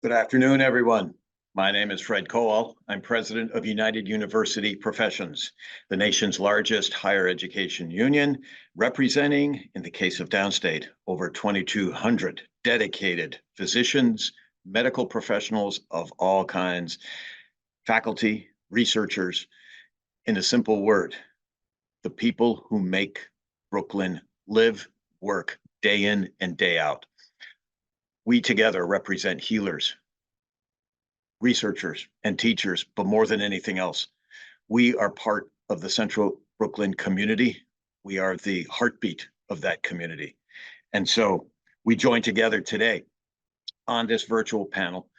Good afternoon, everyone. My name is Fred Kowal. I'm president of United University Professions, the nation's largest higher education union, representing, in the case of Downstate, over 2,200 dedicated physicians, medical professionals of all kinds, faculty, researchers. In a simple word, the people who make Brooklyn live, work day in and day out. We together represent healers, researchers, and teachers, but more than anything else, we are part of the Central Brooklyn community. We are the heartbeat of that community. And so we join together today on this virtual panel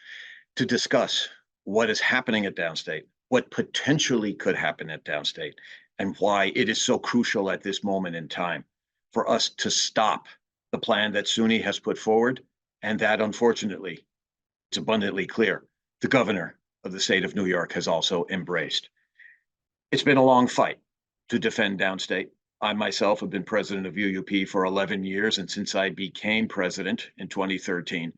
to discuss what is happening at Downstate, what potentially could happen at Downstate, and why it is so crucial at this moment in time for us to stop the plan that SUNY has put forward, and that, unfortunately, it's abundantly clear, the governor of the state of New York has also embraced. It's been a long fight to defend Downstate. I myself have been president of UUP for 11 years, and since I became president in 2013,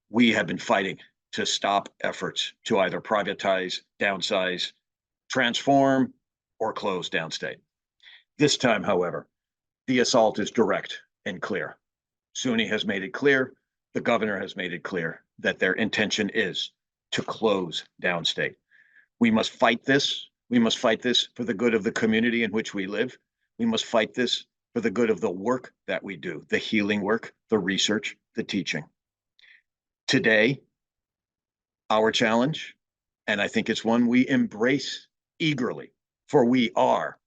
we have been fighting to stop efforts to either privatize, downsize, transform, or close Downstate. This time, however, the assault is direct and clear. SUNY has made it clear, the governor has made it clear that their intention is to close Downstate. We must fight this. We must fight this for the good of the community in which we live. We must fight this for the good of the work that we do, the healing work, the research, the teaching. Today, our challenge, and I think it's one we embrace eagerly, for we are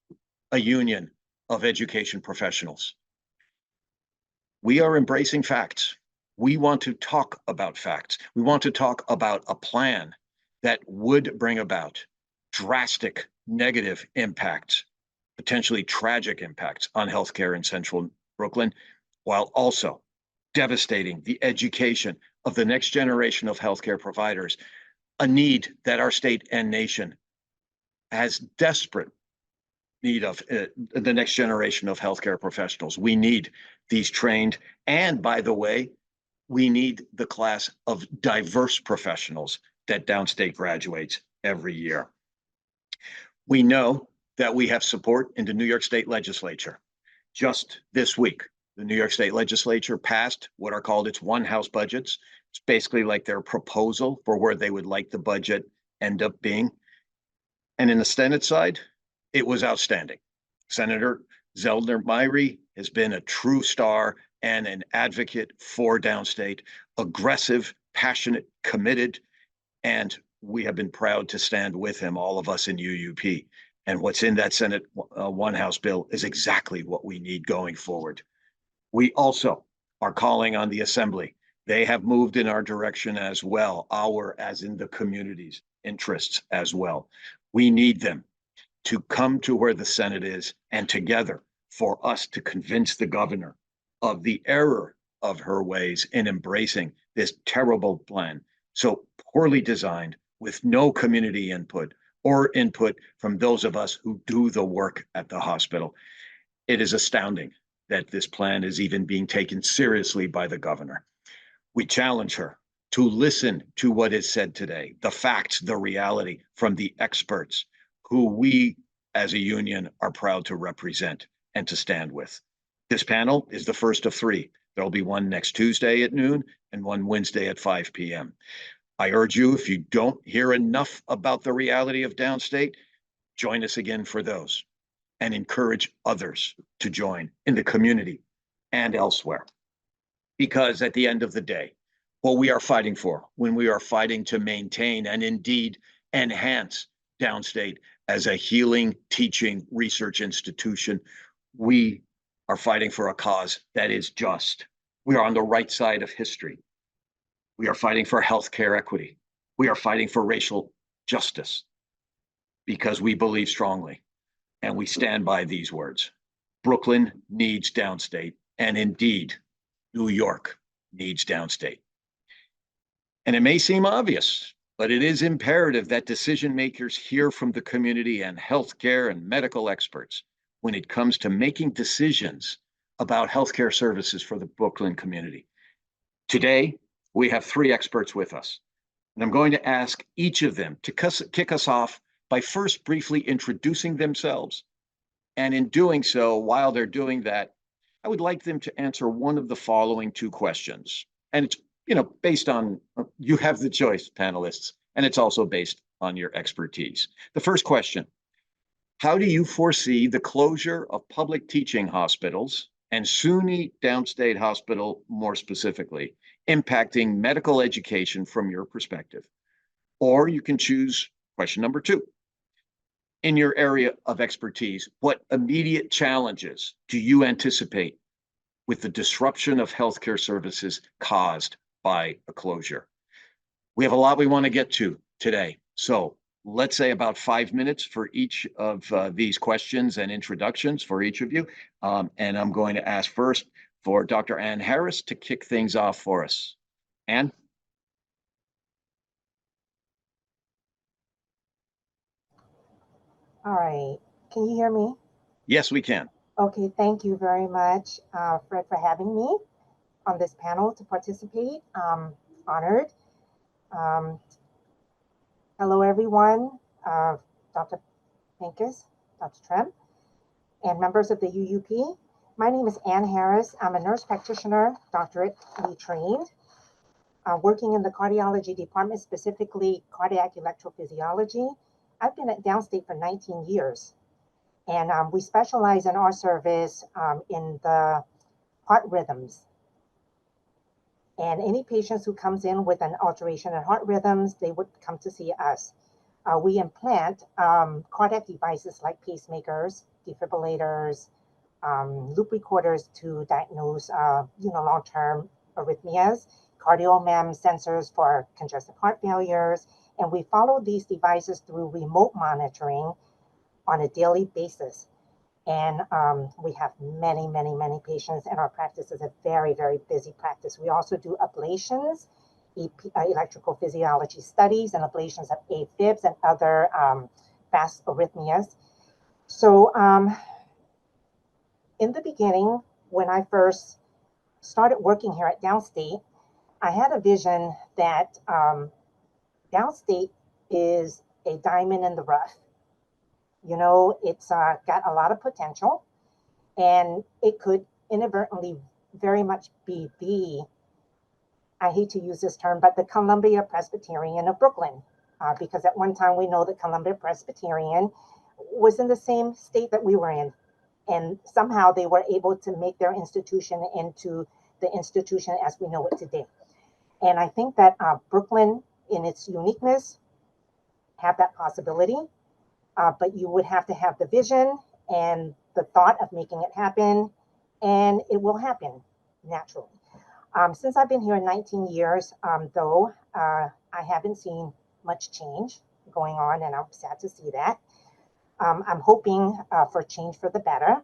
a union of education professionals. We are embracing facts. We want to talk about facts. We want to talk about a plan that would bring about drastic negative impacts, potentially tragic impacts on healthcare in Central Brooklyn, while also devastating the education of the next generation of healthcare providers, a need that our state and nation has desperate need of, the next generation of healthcare professionals. We need these trained, and by the way, we need the class of diverse professionals that Downstate graduates every year. We know that we have support in the New York State Legislature. Just this week, the New York State Legislature passed what are called its one-house budgets. It's basically like their proposal for where they would like the budget end up being. And in the Senate side, it was outstanding. Senator Zeldner Myrie has been a true star and an advocate for Downstate, aggressive, passionate, committed, and we have been proud to stand with him, all of us in UUP. And what's in that Senate one House bill is exactly what we need going forward. We also are calling on the Assembly. They have moved in our direction as well, as in the community's interests as well. We need them to come to where the Senate is and together for us to convince the governor of the error of her ways in embracing this terrible plan, so poorly designed, with no community input or input from those of us who do the work at the hospital. It is astounding that this plan is even being taken seriously by the governor. We challenge her to listen to what is said today, the facts, the reality from the experts who we as a union are proud to represent and to stand with. This panel is the first of three. There'll be one next Tuesday at noon and one Wednesday at 5 p.m. I urge you, if you don't hear enough about the reality of Downstate, join us again for those and encourage others to join in the community and elsewhere. Because at the end of the day, what we are fighting for, when we are fighting to maintain and indeed enhance Downstate as a healing, teaching, research institution, we are fighting for a cause that is just. We are on the right side of history. We are fighting for healthcare equity. We are fighting for racial justice because we believe strongly, and we stand by these words. Brooklyn needs Downstate, and indeed, New York needs Downstate. And it may seem obvious, but it is imperative that decision makers hear from the community and healthcare and medical experts when it comes to making decisions about healthcare services for the Brooklyn community. Today, we have three experts with us. And I'm going to ask each of them to kick us off by first briefly introducing themselves. And in doing so, while they're doing that, I would like them to answer one of the following two questions. And it's, based on, you have the choice, panelists, and it's also based on your expertise. The first question: how do you foresee the closure of public teaching hospitals and SUNY Downstate Hospital more specifically impacting medical education from your perspective? Or you can choose question number two. In your area of expertise, what immediate challenges do you anticipate with the disruption of healthcare services caused by a closure? We have a lot we want to get to today. So let's say about 5 minutes for each of these questions and introductions for each of you. And I'm going to ask first for Dr. Ann Harris to kick things off for us. Ann? All right. Can you hear me? Yes, we can. Okay. Thank you very much, Fred, for having me on this panel to participate. Honored. Hello, everyone. Dr. Pincus, Dr. Trim, and members of the UUP. My name is Ann Harris. I'm a nurse practitioner, doctorately trained, working in the cardiology department, specifically cardiac electrophysiology. I've been at Downstate for 19 years, and we specialize in our service in the heart rhythms. And any patients who comes in with an alteration in heart rhythms, they would come to see us. We implant cardiac devices like pacemakers, defibrillators, loop recorders to diagnose long-term arrhythmias, cardiomem sensors for congestive heart failures, and we follow these devices through remote monitoring on a daily basis. And we have many, many, many patients, and our practice is a very, very busy practice. We also do ablations, electrical physiology studies, and ablations of AFibs and other fast arrhythmias. So in the beginning, when I first started working here at Downstate, I had a vision that Downstate is a diamond in the rough. It's got a lot of potential, and it could inadvertently very much be I hate to use this term, but the Columbia Presbyterian of Brooklyn, because at one time we know that Columbia Presbyterian was in the same state that we were in, and somehow they were able to make their institution into the institution as we know it today. And I think that Brooklyn, in its uniqueness, have that possibility. But you would have to have the vision and the thought of making it happen, and it will happen naturally. Since I've been here 19 years, though, I haven't seen much change going on, and I'm sad to see that. I'm hoping for change for the better.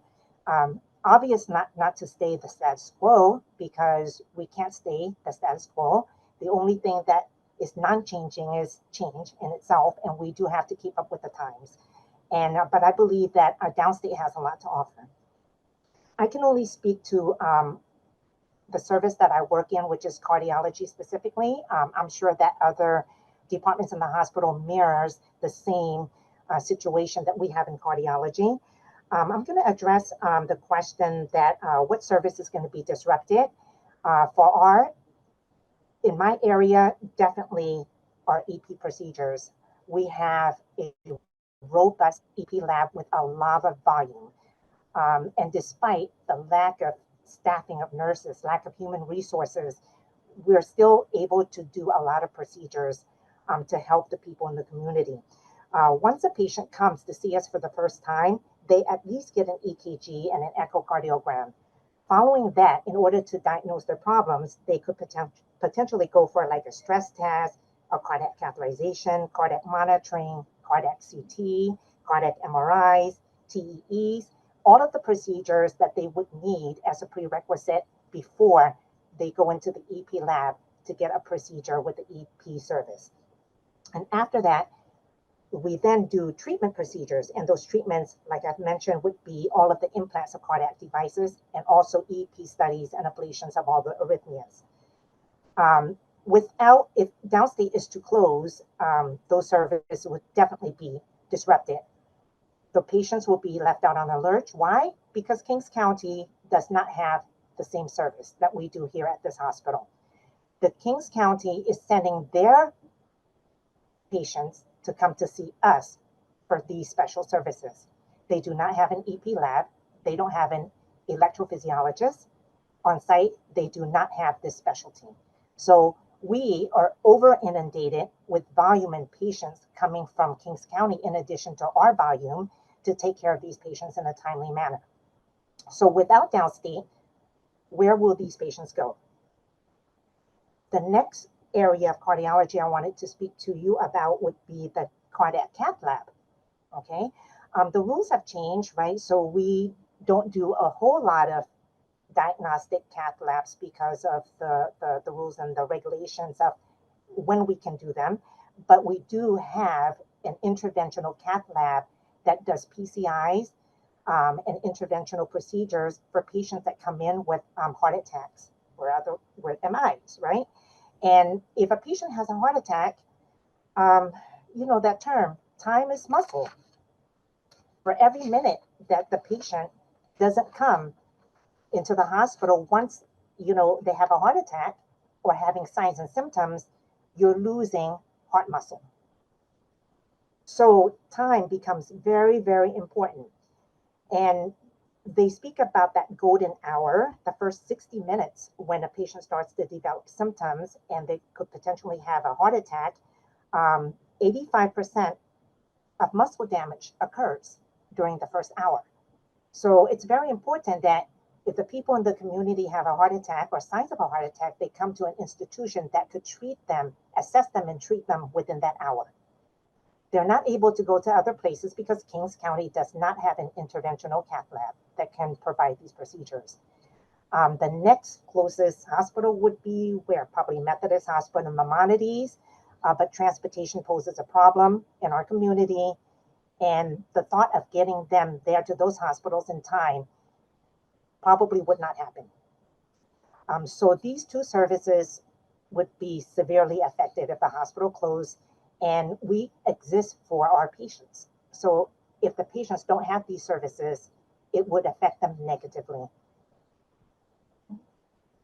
Obvious not to stay the status quo, because we can't stay the status quo. The only thing that is non-changing is change in itself, and we do have to keep up with the times. And but I believe that Downstate has a lot to offer. I can only speak to the service that I work in, which is cardiology specifically. I'm sure that other departments in the hospital mirrors the same situation that we have in cardiology. I'm going to address the question that what service is going to be disrupted. In my area, definitely our EP procedures. We have a robust EP lab with a lot of volume. And despite the lack of staffing of nurses, lack of human resources, we're still able to do a lot of procedures to help the people in the community. Once a patient comes to see us for the first time, they at least get an EKG and an echocardiogram. Following that, in order to diagnose their problems, they could potentially go for like a stress test, a cardiac catheterization, cardiac monitoring, cardiac CT, cardiac MRIs, TEEs, all of the procedures that they would need as a prerequisite before they go into the EP lab to get a procedure with the EP service. And after that, we then do treatment procedures, and those treatments, like I've mentioned, would be all of the implants of cardiac devices and also EP studies and ablations of all the arrhythmias. if Downstate is to close, those services would definitely be disrupted. The patients will be left out on a lurch. Why? Because Kings County does not have the same service that we do here at this hospital. The Kings County is sending their patients to come to see us for these special services. They do not have an EP lab. They don't have an electrophysiologist on site. They do not have this specialty. So we are over inundated with volume and patients coming from Kings County in addition to our volume to take care of these patients in a timely manner. So without Downstate, where will these patients go? The next area of cardiology I wanted to speak to you about would be the cardiac cath lab. Okay, the rules have changed, right? So we don't do a whole lot of diagnostic cath labs because of the rules and the regulations of when we can do them. But we do have an interventional cath lab that does PCIs and interventional procedures for patients that come in with heart attacks or with MIs, right? And if a patient has a heart attack, you know that term, time is muscle. For every minute that the patient doesn't come into the hospital, once they have a heart attack or having signs and symptoms, you're losing heart muscle. So time becomes very, very important. And they speak about that golden hour, the first 60 minutes when a patient starts to develop symptoms and they could potentially have a heart attack. 85% of muscle damage occurs during the first hour. So it's very important that if the people in the community have a heart attack or signs of a heart attack, they come to an institution that could treat them, assess them, and treat them within that hour. They're not able to go to other places because Kings County does not have an interventional cath lab that can provide these procedures. The next closest hospital would be where? Probably Methodist Hospital in Maimonides, but transportation poses a problem in our community. And the thought of getting them there to those hospitals in time probably would not happen. So these two services would be severely affected if the hospital closed, and we exist for our patients. So if the patients don't have these services, it would affect them negatively.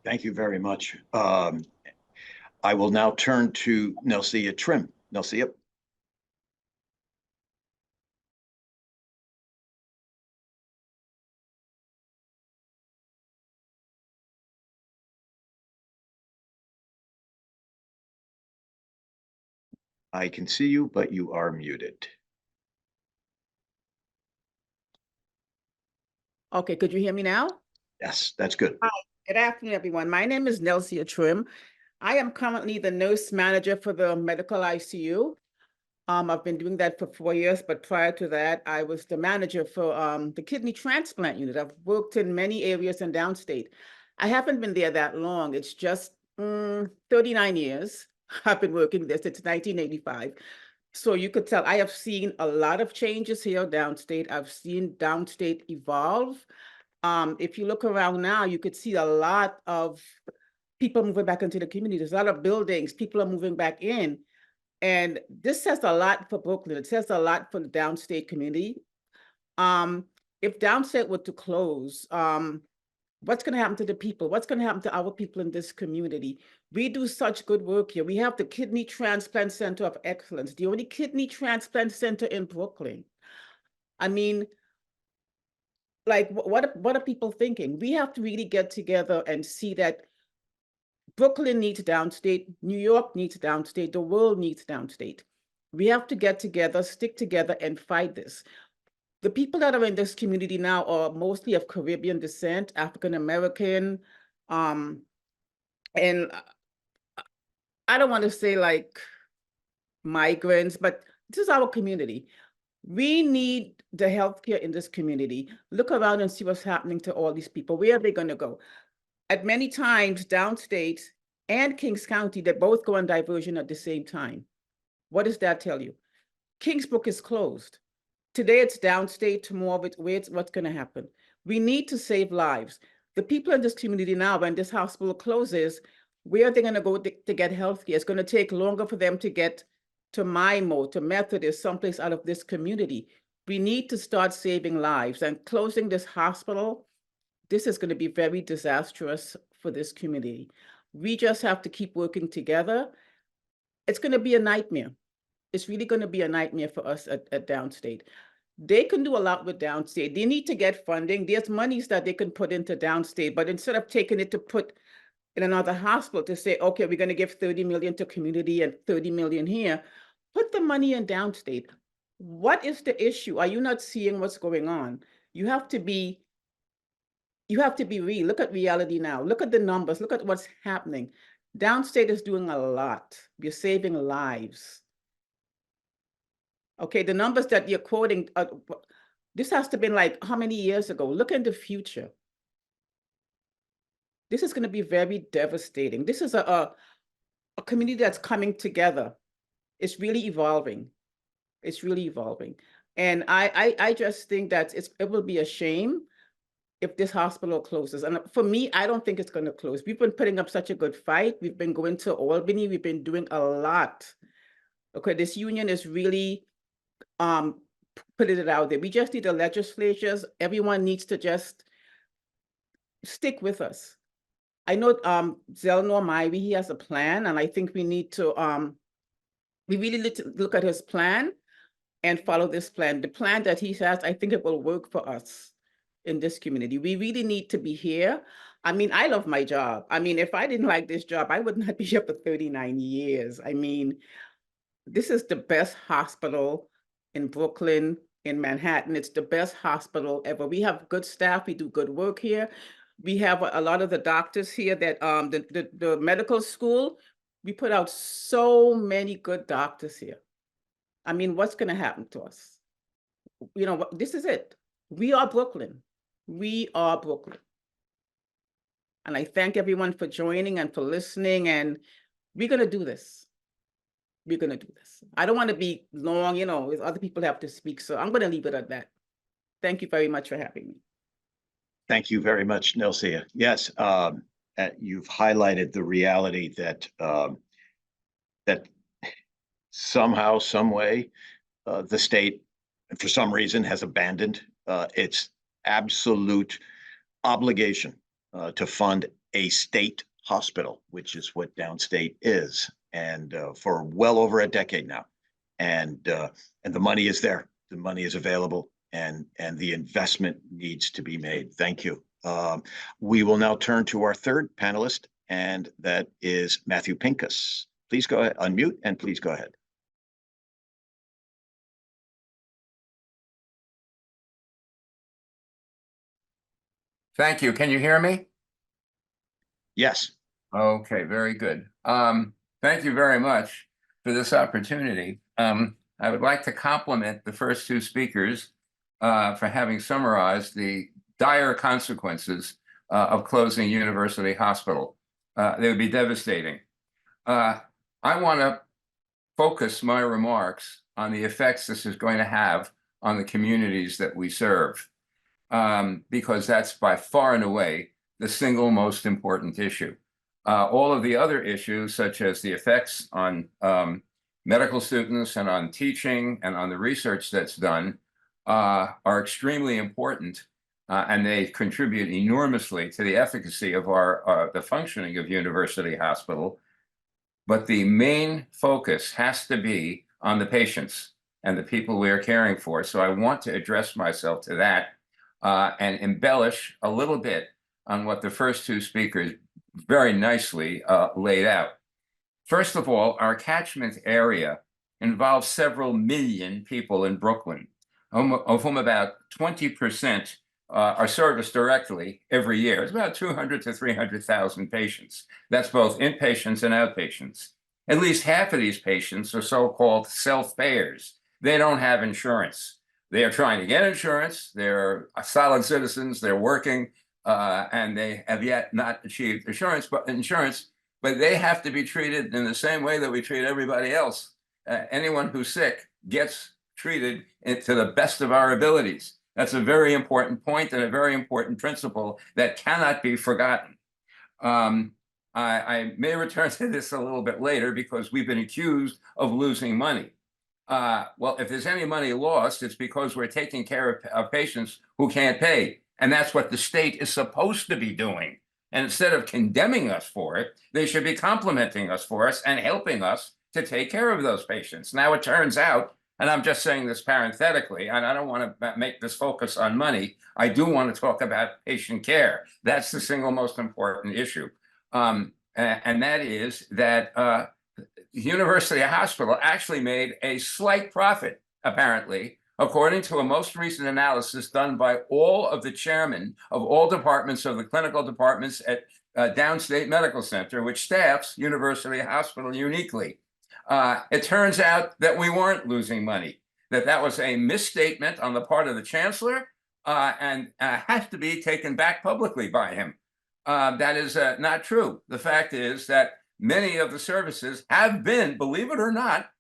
Thank you very much. I will now turn to Nelcia Trim. Nelcia. I can see you, but you are muted. Okay, could you hear me now? Yes, that's good. Hi, good afternoon, everyone. My name is Nelcia Trim. I am currently the nurse manager for the medical ICU. I've been doing that for 4 years, but prior to that, I was the manager for the kidney transplant unit. I've worked in many areas in downstate. I haven't been there that long. It's just 39 years. I've been working there since 1985. So you could tell I have seen a lot of changes here downstate. I've seen downstate evolve. If you look around now, you could see a lot of people moving back into the community. There's a lot of buildings, people are moving back in. And this says a lot for Brooklyn. It says a lot for the downstate community. If downstate were to close, what's going to happen to the people? What's going to happen to our people in this community? We do such good work here. We have the Kidney Transplant Center of Excellence, the only kidney transplant center in Brooklyn. I mean, like, what are people thinking? We have to really get together and see that Brooklyn needs downstate, New York needs downstate, the world needs downstate. We have to get together, stick together, and fight this. The people that are in this community now are mostly of Caribbean descent, African American, and I don't want to say like migrants, but this is our community. We need the healthcare in this community. Look around and see what's happening to all these people. Where are they going to go? At many times, downstate and Kings County, they both go on diversion at the same time. What does that tell you? Kingsbrook is closed. Today it's downstate, tomorrow what's going to happen? We need to save lives. The people in this community now, when this hospital closes, Where are they going to go to get healthcare? It's going to take longer for them to get to MIMO, to Methodist, someplace out of this community. We need to start saving lives, and closing this hospital, this is going to be very disastrous for this community. We just have to keep working together. It's going to be a nightmare. It's really going to be a nightmare for us at Downstate. They can do a lot with Downstate. They need to get funding. There's monies that they can put into Downstate, but instead of taking it to put in another hospital to say, okay, we're going to give 30 million to community and 30 million here, put the money in Downstate. What is the issue? Are you not seeing what's going on? You have to be real. Look at reality now. Look at the numbers. Look at what's happening. Downstate is doing a lot. You're saving lives. Okay, the numbers that you're quoting, this has to be like how many years ago? Look in the future. This is going to be very devastating. This is a community that's coming together. It's really evolving. It's really evolving. And I just think that it will be a shame if this hospital closes. And for me, I don't think it's going to close. We've been putting up such a good fight. We've been going to Albany. We've been doing a lot. Okay, this union is really putting it out there. We just need the legislatures. Everyone needs to just stick with us. I know Zelnor Myrie, he has a plan, and I think we need to, we really need to look at his plan and follow this plan. The plan that he has, I think it will work for us in this community. We really need to be here. I mean, I love my job. I mean, if I didn't like this job, I would not be here for 39 years. I mean, this is the best hospital in Brooklyn, in Manhattan. It's the best hospital ever. We have good staff. We do good work here. We have a lot of the doctors here that the medical school, we put out so many good doctors here. I mean, what's going to happen to us? You know, this is it. We are Brooklyn. We are Brooklyn. And I thank everyone for joining and for listening. And we're going to do this. We're going to do this. I don't want to be long, you know, other people have to speak. So I'm going to leave it at that. Thank you very much for having me. Thank you very much, Nelcia. Yes, you've highlighted the reality that that somehow, some way, the state, for some reason, has abandoned its absolute obligation to fund a state hospital, which is what Downstate is, and for well over a decade now. And the money is there. The money is available. And the investment needs to be made. Thank you. We will now turn to our third panelist, and that is Matthew Pincus. Please go ahead, unmute, and please go ahead. Thank you. Can you hear me? Yes. Okay, very good. Thank you very much for this opportunity. I would like to compliment the first two speakers for having summarized the dire consequences of closing University Hospital. They would be devastating. I want to focus my remarks on the effects this is going to have on the communities that we serve, because that's by far and away the single most important issue. All of the other issues, such as the effects on medical students and on teaching and on the research that's done, are extremely important, and they contribute enormously to the efficacy of the functioning of University Hospital. But the main focus has to be on the patients and the people we are caring for. So I want to address myself to that and embellish a little bit on what the first two speakers very nicely laid out. First of all, our catchment area involves several million people in Brooklyn, of whom about 20% are serviced directly every year. It's about 200 to 300,000 patients. That's both inpatients and outpatients. At least half of these patients are so-called self-payers. They don't have insurance. They are trying to get insurance. They're solid citizens. They're working, and they have yet not achieved insurance, but they have to be treated in the same way that we treat everybody else. Anyone who's sick gets treated to the best of our abilities. That's a very important point and a very important principle that cannot be forgotten. I may return to this a little bit later because we've been accused of losing money. Well, if there's any money lost, it's because we're taking care of patients who can't pay. And that's what the state is supposed to be doing. And instead of condemning us for it, they should be complimenting us for us and helping us to take care of those patients. Now, it turns out, and I'm just saying this parenthetically, and I don't want to make this focus on money. I do want to talk about patient care. That's the single most important issue. And that is that University Hospital actually made a slight profit, apparently, according to a most recent analysis done by all of the chairmen of all departments of the clinical departments at Downstate Medical Center, which staffs University Hospital uniquely. It turns out that we weren't losing money, that was a misstatement on the part of the chancellor and has to be taken back publicly by him. That is not true. The fact is that many of the services have been, believe it or not,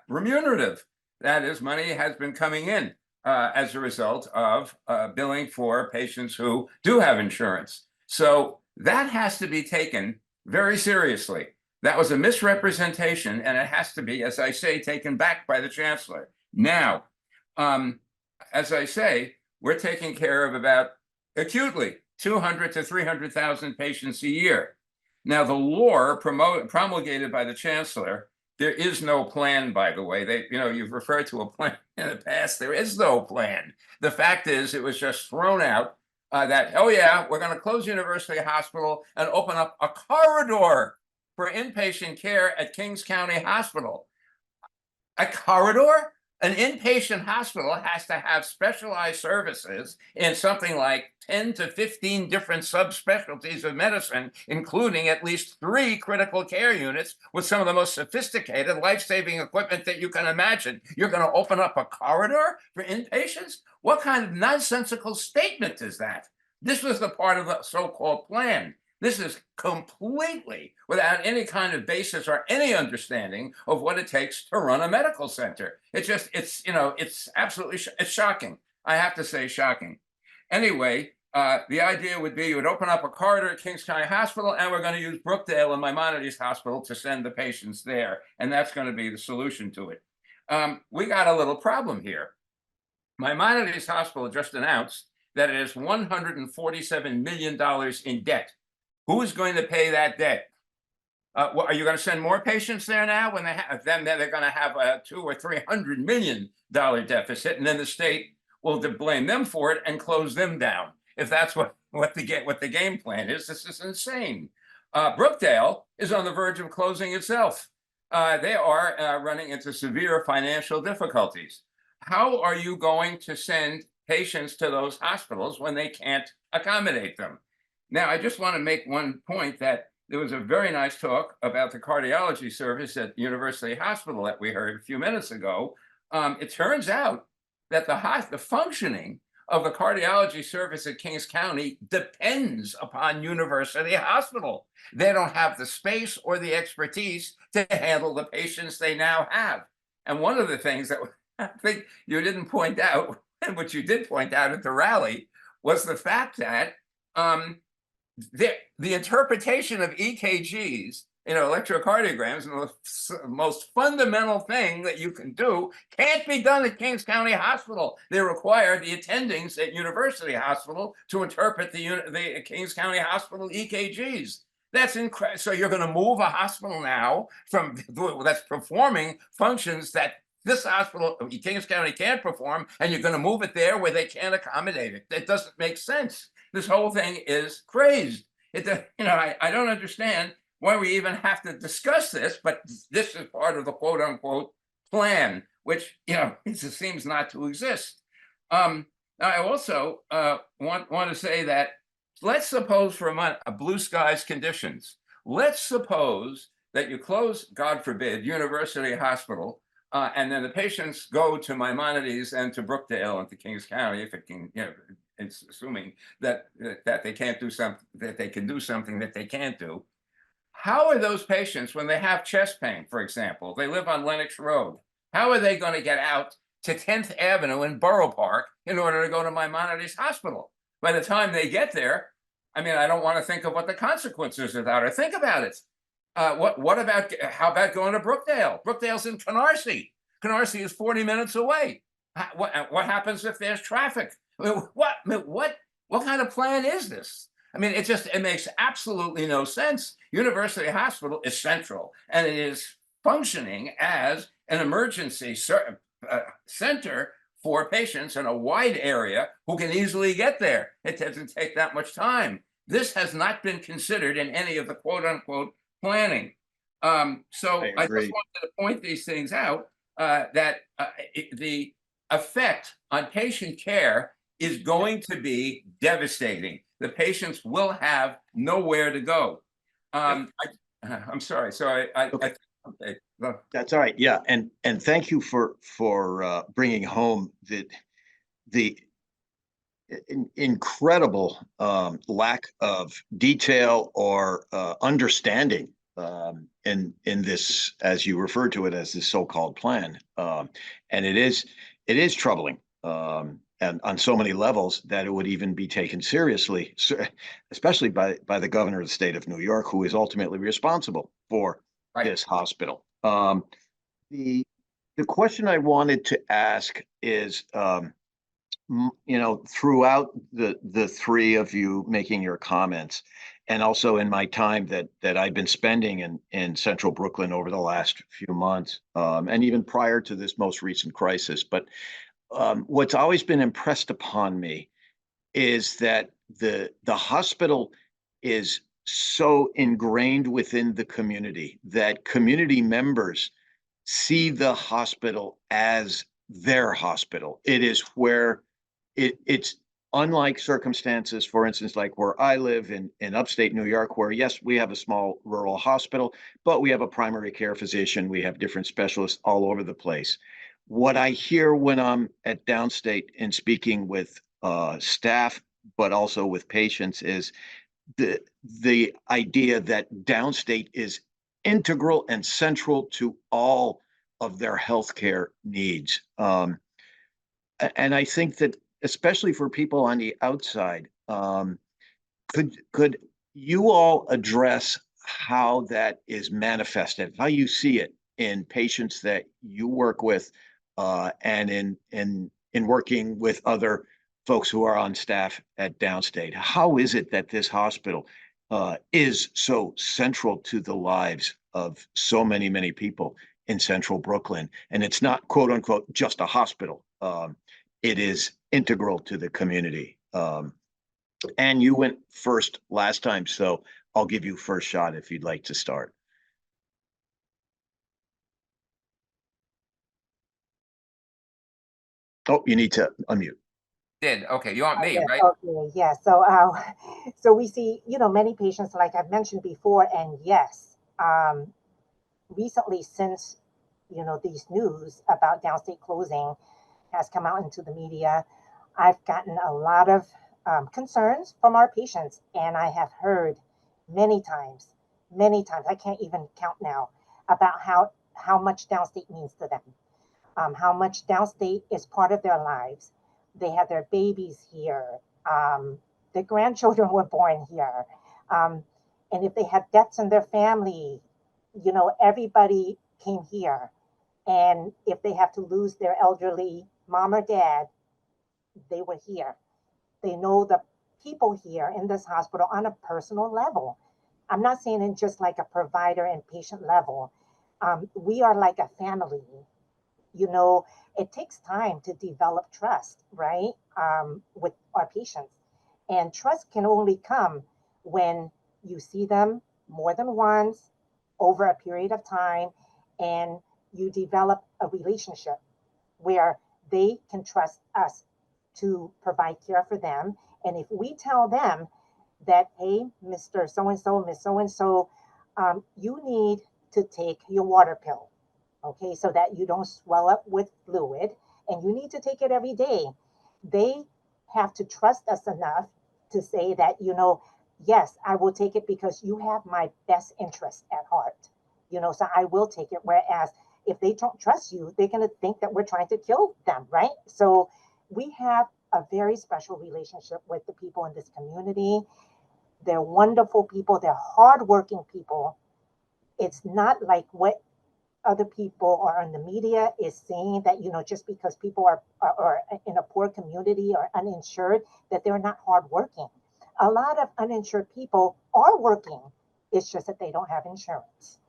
remunerative. That is, money has been coming in as a result of billing for patients who do have insurance. So that has to be taken very seriously. That was a misrepresentation, and it has to be, as I say, taken back by the chancellor. Now, as I say, we're taking care of about acutely 200 to 300,000 patients a year. Now, the law promulgated by the chancellor, there is no plan, by the way. You've referred to a plan in the past. There is no plan. The fact is, it was just thrown out that, oh yeah, we're going to close University Hospital and open up a corridor for inpatient care at Kings County Hospital. A corridor? An inpatient hospital has to have specialized services in something like 10 to 15 different subspecialties of medicine, including at least 3 critical care units with some of the most sophisticated life-saving equipment that you can imagine. You're going to open up a corridor for inpatients? What kind of nonsensical statement is that? This was the part of the so-called plan. This is completely without any kind of basis or any understanding of what it takes to run a medical center. It's absolutely, it's shocking. I have to say shocking. Anyway, the idea would be you would open up a corridor at Kings County Hospital, and we're going to use Brookdale and Maimonides Hospital to send the patients there. And that's going to be the solution to it. We got a little problem here. Maimonides Hospital just announced that it is $147 million in debt. Who is going to pay that debt? Are you going to send more patients there now? When they have them, then they're going to have a $200 or $300 million deficit, and then the state will blame them for it and close them down. If that's what the game plan is, this is insane. Brookdale is on the verge of closing itself. They are running into severe financial difficulties. How are you going to send patients to those hospitals when they can't accommodate them? Now, I just want to make one point that there was a very nice talk about the cardiology service at University Hospital that we heard a few minutes ago. It turns out that the functioning of the cardiology service at Kings County depends upon University Hospital. They don't have the space or the expertise to handle the patients they now have. And one of the things that I think you didn't point out, and which you did point out at the rally, was the fact that the interpretation of EKGs, electrocardiograms, the most fundamental thing that you can do can't be done at Kings County Hospital. They require the attendings at University Hospital to interpret the Kings County Hospital EKGs. That's incredible. So you're going to move a hospital now that's performing functions that this hospital, Kings County, can't perform, and you're going to move it there where they can't accommodate it. That doesn't make sense. This whole thing is crazed. I don't understand why we even have to discuss this, but this is part of the quote unquote plan, which, it seems not to exist. I also want to say that let's suppose for a moment, blue skies conditions. Let's suppose that you close, God forbid, University Hospital, and then the patients go to Maimonides and to Brookdale and to Kings County, if it can, it's assuming that they can't do something, that they can do something that they can't do. How are those patients, when they have chest pain, for example, they live on Lenox Road, how are they going to get out to 10th Avenue in Borough Park in order to go to Maimonides Hospital? By the time they get there, I mean, I don't want to think of what the consequences of that are. Think about it. What about, how about going to Brookdale? Brookdale's in Canarsie. Canarsie is 40 minutes away. What happens if there's traffic? I mean, what kind of plan is this? I mean, it makes absolutely no sense. University Hospital is central, and it is functioning as an emergency center for patients in a wide area who can easily get there. It doesn't take that much time. This has not been considered in any of the quote unquote planning. So I just wanted to point these things out, that the effect on patient care is going to be devastating. The patients will have nowhere to go. I'm sorry. So okay. That's all right. Yeah, and thank you for bringing home the incredible lack of detail or understanding in this, as you refer to it, as this so-called plan. And it is troubling, and on so many levels, that it would even be taken seriously, especially by the governor of the state of New York, who is ultimately responsible for this hospital. The question I wanted to ask is, throughout the three of you making your comments, and also in my time that I've been spending in central Brooklyn over the last few months, and even prior to this most recent crisis, but what's always been impressed upon me is that the hospital is so ingrained within the community that community members see the hospital as their hospital. It is where it's unlike circumstances, for instance, like where I live in upstate New York, where yes, we have a small rural hospital, but we have a primary care physician. We have different specialists all over the place. What I hear when I'm at Downstate and speaking with staff, but also with patients, is the idea that Downstate is integral and central to all of their healthcare needs. And I think that, especially for people on the outside, could you all address how that is manifested, how you see it in patients that you work with, and in working with other folks who are on staff at Downstate? How is it that this hospital is so central to the lives of so many, many people in central Brooklyn? And it's not, quote unquote, just a hospital. It is integral to the community. And you went first last time, so I'll give you first shot if you'd like to start. Oh, you need to unmute. Okay, you want me, Yes, right? okay, yeah. So we see, many patients, like I've mentioned before, and yes, recently, since these news about Downstate closing has come out into the media, I've gotten a lot of concerns from our patients, and I have heard many times, I can't even count now, about how much Downstate means to them, how much Downstate is part of their lives. They had their babies here. Their grandchildren were born here. And if they had deaths in their family, everybody came here. And if they have to lose their elderly mom or dad, they were here. They know the people here in this hospital on a personal level. I'm not saying in just like a provider and patient level. We are like a family. It takes time to develop trust, right? With our patients. And trust can only come when you see them more than once over a period of time, and you develop a relationship where they can trust us to provide care for them. And if we tell them that, hey, Mr. So-and-so, Miss So-and-so, you need to take your water pill, okay, so that you don't swell up with fluid, and you need to take it every day. They have to trust us enough to say that, yes, I will take it because you have my best interest at heart, so I will take it. Whereas if they don't trust you, they're going to think that we're trying to kill them, right? So we have a very special relationship with the people in this community. They're wonderful people. They're hardworking people. It's not like what other people or in the media is saying that, you know, just because people are in a poor community or uninsured, that they're not hardworking. A lot of uninsured people are working. It's just that they don't have insurance.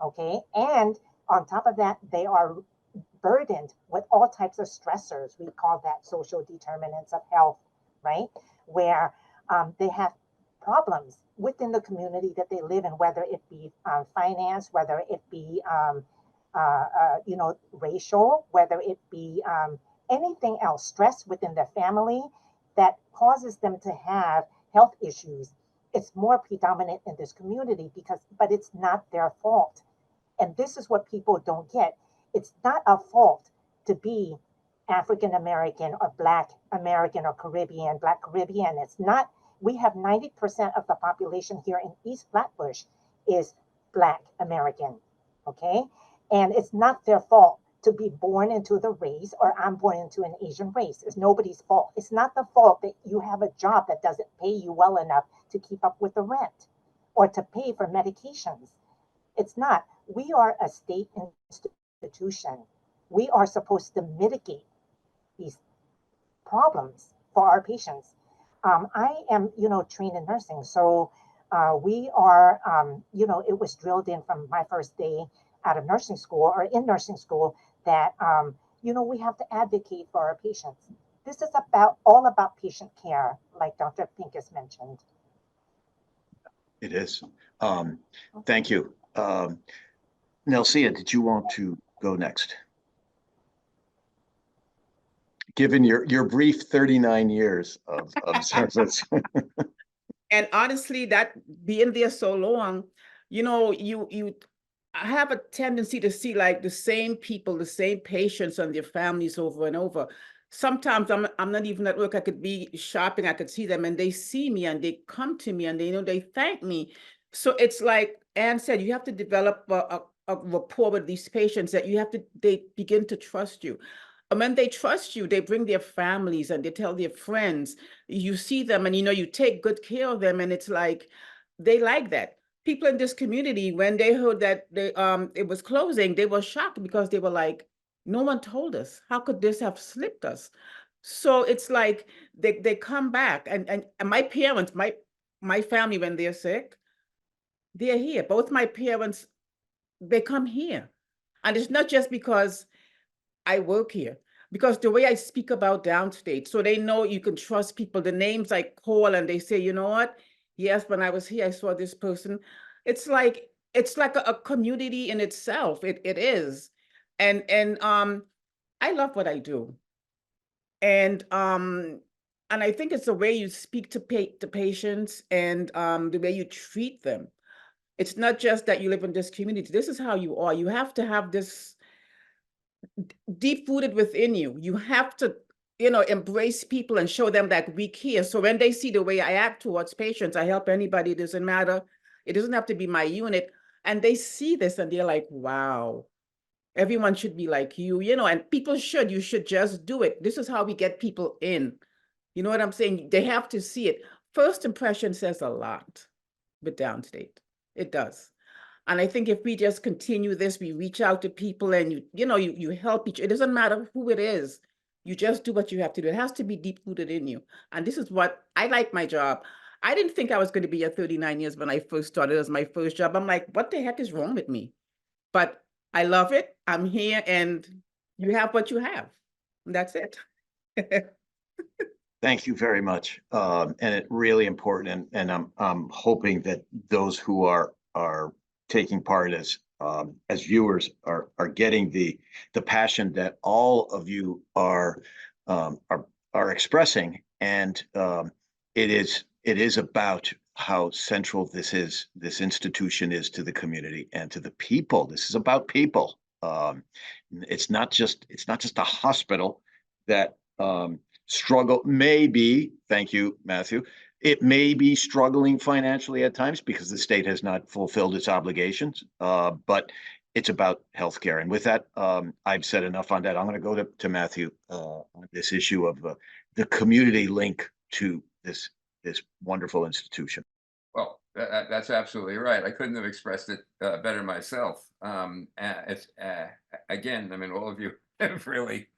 Okay. And on top of that, they are burdened with all types of stressors. We call that social determinants of health, right? Where they have problems within the community that they live in, whether it be finance, whether it be, you know, racial, whether it be anything else, stress within their family that causes them to have health issues. It's more predominant in this community but it's not their fault. And this is what people don't get. It's not a fault to be African American or Black American or Caribbean, Black Caribbean. It's not. We have 90% of the population here in East Flatbush is Black American, okay? And it's not their fault to be born into the race, or I'm born into an Asian race. It's nobody's fault. It's not the fault that you have a job that doesn't pay you well enough to keep up with the rent or to pay for medications. It's not. We are a state institution. We are supposed to mitigate these problems for our patients. I am, you know, trained in nursing. So we are, you know, it was drilled in from my first day out of nursing school or in nursing school that, you know, we have to advocate for our patients. This is all about patient care, like Dr. Pincus mentioned. It is. Thank you. Nelcia, did you want to go next? Given your brief 39 years of service. And honestly, that being there so long, you know, I have a tendency to see like the same people, the same patients and their families over and over. Sometimes I'm not even at work. I could be shopping. I could see them and they see me and they come to me and they, you know, they thank me. So it's like Anne said, you have to develop a rapport with these patients that they begin to trust you. And when they trust you, they bring their families and they tell their friends. You see them and, you know, you take good care of them. And it's like, they like that. People in this community, when they heard that it was closing, they were shocked because they were like, no one told us. How could this have slipped us? So it's like they come back and my parents, my family, when they're sick, they're here. Both my parents, they come here. And it's not just because I work here, because the way I speak about downstate, so they know you can trust people. The names I call and they say, you know what? Yes, when I was here, I saw this person. It's like a community in itself. It is. And I love what I do. And I think it's the way you speak to patients and the way you treat them. It's not just that you live in this community. This is how you are. You have to have this deep-rooted within you. You have to, you know, embrace people and show them that we care. So when they see the way I act towards patients, I help anybody, it doesn't matter. It doesn't have to be my unit. And they see this and they're like, wow, everyone should be like you know, and people you should just do it. This is how we get people in. You know what I'm saying? They have to see it. First impression says a lot with downstate. It does. And I think if we just continue this, we reach out to people and you help each. It doesn't matter who it is. You just do what you have to do. It has to be deep rooted in you. And this is what I like my job. I didn't think I was going to be here 39 years when I first started as my first job. I'm like, what the heck is wrong with me? But I love it. I'm here and you have what you have. And that's it. Thank you very much. And it's really important. And I'm hoping that those who are taking part as viewers are getting the passion that all of you are expressing. And it is about how central this institution is to the community and to the people. This is about people. It's not just a hospital that thank you, Matthew. It may be struggling financially at times because the state has not fulfilled its obligations, but it's about healthcare. And with that, I've said enough on that. I'm going to go to Matthew on this issue of the community link to this wonderful institution. That's absolutely right. I couldn't have expressed it better myself. It's again, I mean, all of you have really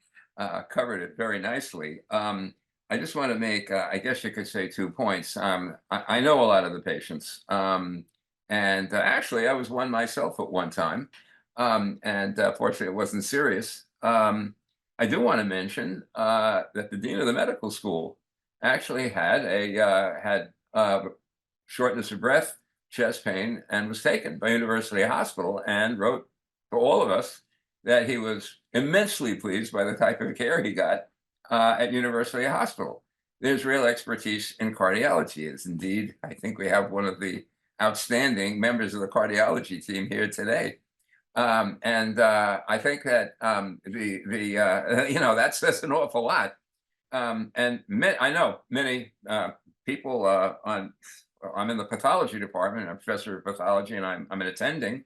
covered it very nicely. I just want to make, I guess you could say, 2 points. I know a lot of the patients, and actually, I was one myself at one time, and fortunately, it wasn't serious. I do want to mention that the dean of the medical school actually had shortness of breath, chest pain, and was taken by University Hospital and wrote to all of us that he was immensely pleased by the type of care he got at University Hospital. There's real expertise in cardiology. It's indeed, I think we have one of the outstanding members of the cardiology team here today. And I think that that says an awful lot. I know many people I'm in the pathology department. I'm a professor of pathology, and I'm an attending.